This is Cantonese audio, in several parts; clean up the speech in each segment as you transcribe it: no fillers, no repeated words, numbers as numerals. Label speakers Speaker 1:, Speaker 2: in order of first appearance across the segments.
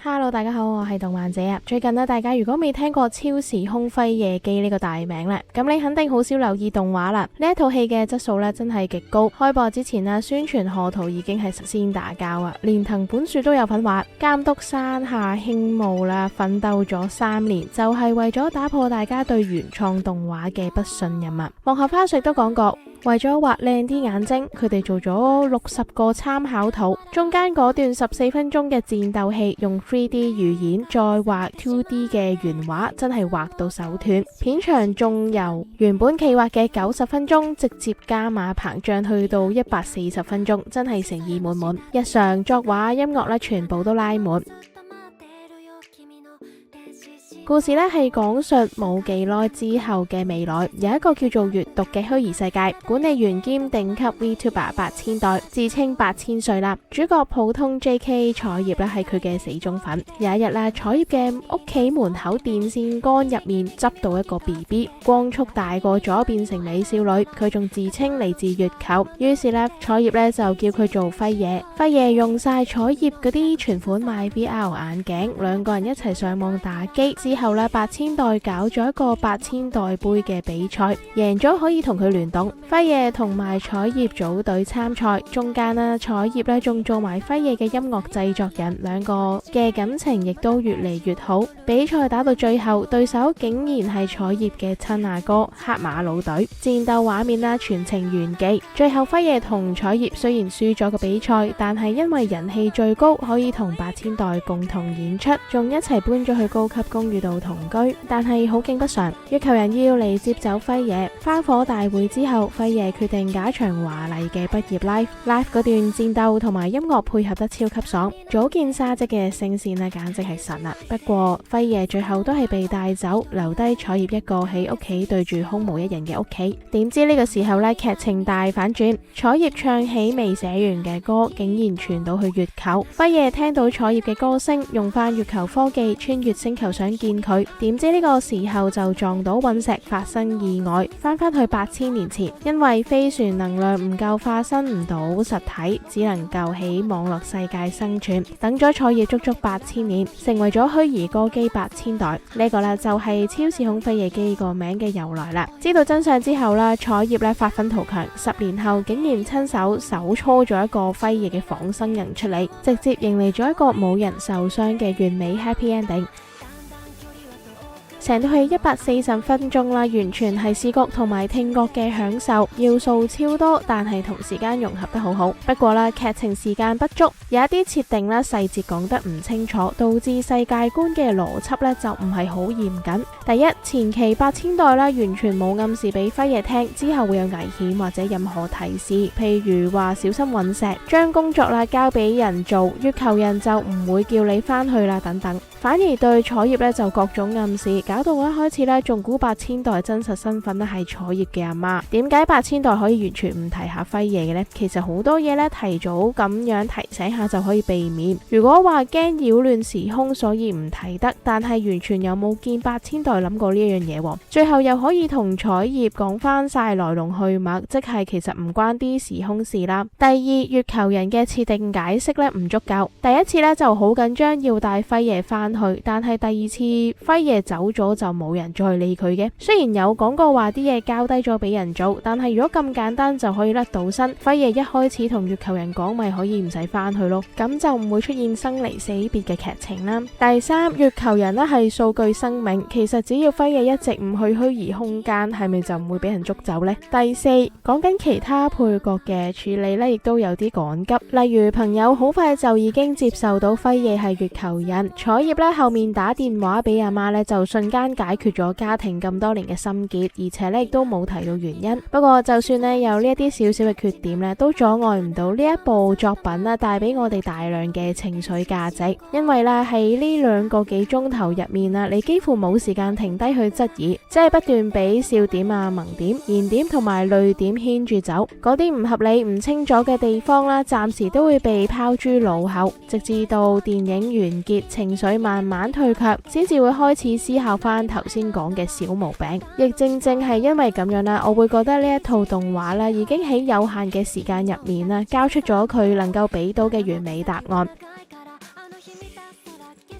Speaker 1: Hello，大家好，我係動漫者啊。最近大家如果未聽過超時空輝夜姬呢個大名咧，咁你肯定好少留意動畫啦。呢一套戲嘅質素真係極高。開播之前宣傳賀圖已經係神仙打交啊，連藤本樹都有份畫。監督山下興武啦，奮鬥咗3年，就係為咗打破大家對原創動畫嘅不信任啊。幕後花絮都講過，為咗畫靚啲眼睛，佢哋做咗60個參考圖，中間嗰段14分鐘嘅戰鬥戲用 3D 預演，再畫 2D 嘅原畫，真係畫到手斷。片長仲由原本企劃嘅90分鐘直接加碼膨脹去到140分鐘，真係誠意滿滿。日常作畫、音樂全部都拉滿。故事係講述冇幾耐之後嘅未來，有一個叫做閱讀嘅虛擬世界，管理員兼頂級 VTuber 8000代，自稱8000歲啦。主角普通 JK 彩葉係佢嘅死忠粉。有一日彩葉嘅屋企門口電線桿入面執到一個 BB， 光速大過咗，變成美少女。佢仲自稱嚟自月球，於是彩葉就叫佢做輝夜。輝夜用晒彩葉嗰啲存款買 VR 眼鏡，兩個人一齊上網打機。之後8000代搞咗一個8000代杯嘅比賽，贏咗可以同佢聯動。輝夜同埋彩葉組隊參賽，中間彩葉仲做埋輝夜嘅音樂製作人，兩個嘅感情亦都越嚟越好。比賽打到最後，對手竟然係彩葉嘅親阿哥黑馬老隊。戰鬥畫面全程炫技，最後輝夜同彩葉雖然輸咗個比賽，但係因為人氣最高，可以同8000代共同演出，仲一齊搬咗去高級公寓度同居。但係好景不常，月球人要嚟接走輝夜。花火大會之後，輝夜決定搞場華麗嘅畢業 live 嗰段戰鬥同埋音樂配合得超級爽，早見沙織嘅聲線簡直係神啊！不過輝夜最後都係被帶走，留低彩葉一個喺屋企對住空無一人嘅屋企。點知呢個時候劇情大反轉，彩葉唱起未寫完嘅歌，竟然傳到去月球。輝夜聽到彩葉嘅歌聲，用翻月球科技穿越星球想見佢。點知呢個時候就撞到隕石，發生意外，翻返去8000年前。因為飛船能量唔夠，化身唔到實體，只能夠喺網絡世界生存。等咗彩葉足足8000年，成為咗虛擬歌姬8000代。呢個就係超時空輝夜姬個名嘅由來啦。知道真相之後彩葉發奮圖強，10年後竟然親手手搓咗一個輝夜嘅仿生人出嚟，直接迎嚟咗一個冇人受傷嘅完美 happy ending。成套戲140分鐘啦，完全係視覺同埋聽覺嘅享受，要素超多，但係同時間融合得好好。不過劇情時間不足，有一啲設定細節講得唔清楚，導致世界觀嘅邏輯就唔係好嚴謹。第一，前期8000代完全冇暗示俾輝夜聽之後會有危險或者任何提示，譬如話小心隕石，將工作交俾人做，月球人就唔會叫你返去啦等等。反而對彩葉就各種暗示，搞到我一開始仲估8000代真實身份係彩葉嘅阿媽。點解8000代可以完全唔提下輝夜嘅呢？其實好多嘢提早咁樣提醒下就可以避免。如果話驚擾亂時空，所以唔提得，但係完全有冇見8000代諗過呢一樣嘢。最後又可以同彩葉講翻晒來龍去脈，即係其實唔關啲時空事啦。第二，月球人嘅設定解釋唔足夠。第一次就好緊張要帶輝夜翻去，但係第二次輝夜走咗就冇人再理佢嘅。雖然有講過話啲嘢交低咗俾人做，但係如果咁簡單就可以甩到身，輝夜一開始同月球人講咪可以唔使翻去咯，咁就唔會出現生離死別嘅劇情啦。第三，月球人係數據生命，其實只要輝夜一直唔去虛擬空間，係咪就唔會俾人捉走呢？第四，講緊其他配角嘅處理亦都有啲趕急，例如朋友好快就已經接受到輝夜係月球人，彩葉後面打電話俾阿媽就瞬間解決咗家庭咁多年嘅心結，而且亦都冇提到原因。不過就算有呢一啲少少嘅缺點都阻礙唔到呢一部作品帶俾我哋大量嘅情緒價值。因為喺呢2個幾鐘頭入面你幾乎冇時間停低去質疑，即係不斷俾笑點萌點、燃點同埋淚點牽住走。嗰啲唔合理、唔清楚嘅地方暫時都會被拋諸腦後，直至到電影完結，情緒慢慢退卻，先至會開始思考翻頭先講嘅小毛病。亦正係因為咁樣我會覺得呢一套動畫已經喺有限嘅時間入面交出咗佢能夠俾到嘅完美答案。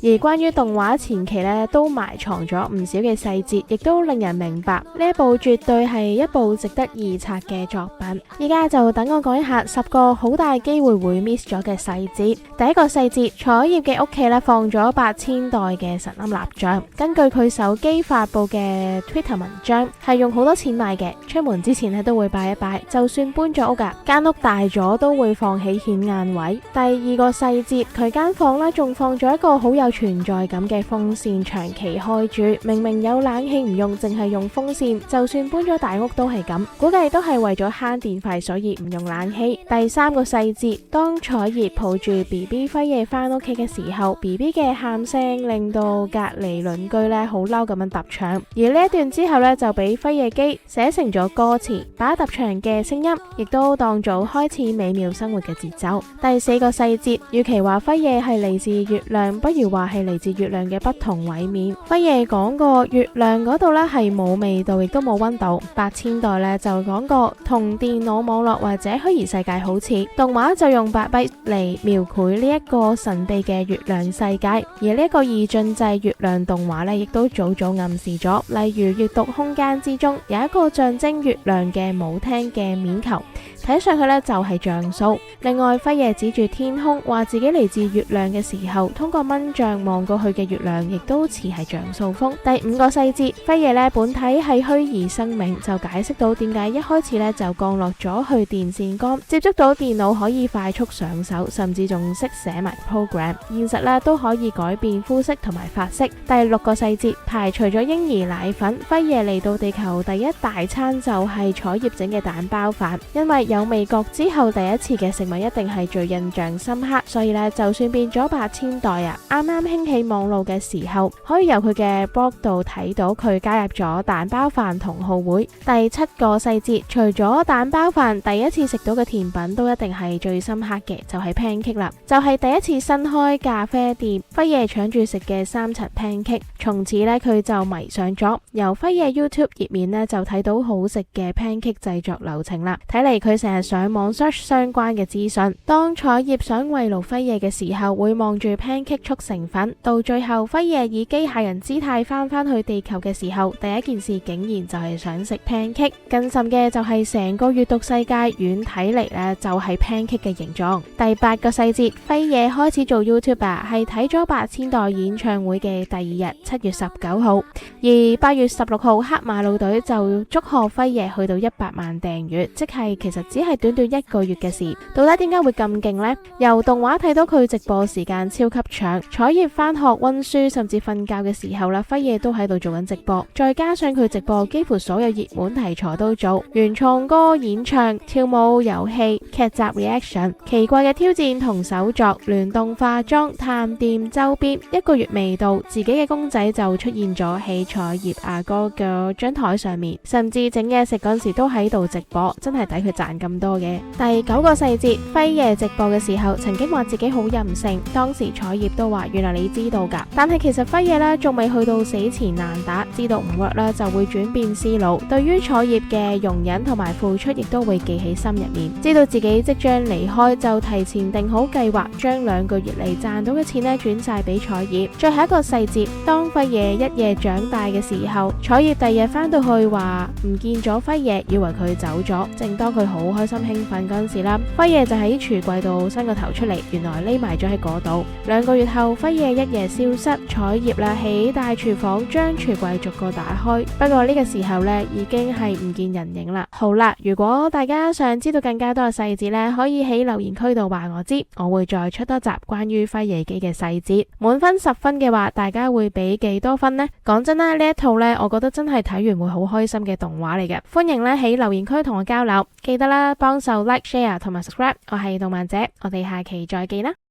Speaker 1: 而關於動畫前期呢，都埋藏咗唔少嘅細節，亦都令人明白呢一部絕對係一部值得二刷嘅作品。依家就等我講一下10個好大機會會 miss 咗嘅細節。第一個細節，彩葉嘅屋企呢放咗8000代嘅神龕蠟像，根據佢手機發布嘅 Twitter 文章，係用好多錢買嘅，出門之前呢都會拜一拜，就算搬咗屋噶，間屋大咗都會放起顯眼位。第二個細節，佢間房呢仲放咗一個好有存在感嘅風扇，長期開住，明明有冷氣唔用，淨係用風扇，就算搬咗大屋都係咁，估計都係為咗慳電費，所以唔用冷氣。第三個細節，當彩葉抱住 BB 輝夜翻屋企嘅時候，BB 嘅喊聲令到隔籬鄰居呢好嬲咁樣揼牆，而呢一段之後呢，就俾輝夜姬寫成咗歌詞，把揼牆嘅聲音亦都當做開始美妙生活嘅節奏。第四個細節，與其話輝夜係嚟自月亮，不如話係嚟自月亮嘅不同位面。輝夜講過月亮嗰度呢係冇味道，亦都冇溫度。8000代呢就講過同電腦網絡或者虛擬世界好似，動畫就用8 bit 嚟描繪呢一個神秘嘅月亮世界。而呢一個二進制月亮動畫呢，亦都早早暗示咗，例如閱讀空間之中有一個象徵月亮嘅舞廳嘅面球，睇上去呢就係像素。另外，輝夜指住天空話自己嚟自月亮嘅時候，通過蚊帳望過去嘅月亮亦都似係像素風。第五個細節，輝夜呢本體係虛擬生命，就解釋到點解一開始呢就降落咗去電線桿，接觸到電腦可以快速上手，甚至仲識寫埋 program。現實呢都可以改變膚色同埋髮色。第六個細節，排除咗嬰兒奶粉，輝夜嚟到地球第一大餐就係彩葉整嘅蛋包飯，因為有味覺之後第一次嘅食物一定係最印象深刻，所以呢，就算變咗8000代啊，啱啱興起網路嘅時候，可以由佢嘅 blog 度睇到佢加入咗蛋包飯同好會。第七個細節，除咗蛋包飯，第一次食到嘅甜品都一定係最深刻嘅，就係 pancake 啦，就係第一次新開咖啡店，輝夜搶住食嘅3層 pancake，從此呢，佢就迷上咗。由輝夜 YouTube 頁面呢，就睇到好食嘅 pancake 製作流程啦，睇嚟佢成日上網 search 相關嘅資訊。當彩葉想慰勞輝夜嘅時候，會望住 pancake 速成粉，到最後輝夜以機械人姿態翻去地球嘅時候，第一件事竟然就係想食 pancake。更甚嘅就係成個閱讀世界遠睇嚟呢，就係 pancake 嘅形狀。第八個細節，輝夜開始做 YouTuber 係睇咗8000代演唱會嘅第二日7月19號，而8月16號黑馬路隊就祝賀輝夜去到100萬訂閱，即係其實只係短短1個月嘅事。到底點解會咁勁呢？由動畫睇到佢直播時間超級長，彩葉翻學溫書甚至瞓覺嘅時候啦，輝夜都喺度做緊直播，再加上佢直播幾乎所有熱門題材都做，原創歌演唱、跳舞、遊戲、劇集 reaction、奇怪嘅挑戰同手作、聯動化妝、探店周邊。1個月未到，自己嘅公仔就出現咗喺彩葉阿哥嘅張台上面，甚至整嘢食嗰時都喺度直播，真係抵佢賺咁多嘅。第9個細節，輝夜直播嘅時候曾經話自己好任性，當時彩葉都話原來你知道噶，但係其實輝夜呢仲未去到死纏爛打，知道唔 work 啦就會轉變思路，對於彩葉嘅容忍同埋付出亦都會記喺心入面，知道自己即將離開就提前定好計劃，將2個月嚟賺到嘅錢呢轉晒俾彩葉。最後一個細節，當輝夜一夜長大嘅時候，彩葉第二日翻到去話唔見咗輝夜，以為佢走咗。正當佢好開心興奮嗰陣時啦，輝夜就喺櫥櫃度伸個頭出嚟，原來匿埋咗喺嗰度。2個月後，輝夜一夜消失，彩葉啦喺大廚房將櫥櫃逐個打開，不過呢個時候呢，已經係唔見人影啦。好啦，如果大家想知道更加多嘅細節呢，可以喺留言區度話我知，我會再出多集關於輝夜姬嘅細節。滿分10分嘅話，大家會俾幾多分呢？講真啦，呢一套呢，我覺得真係睇完會好開心嘅動畫嚟嘅。歡迎咧喺留言區同我交流，記得啦，幫手 like、share 同埋 subscribe。我係動漫姐，我哋下期再見啦。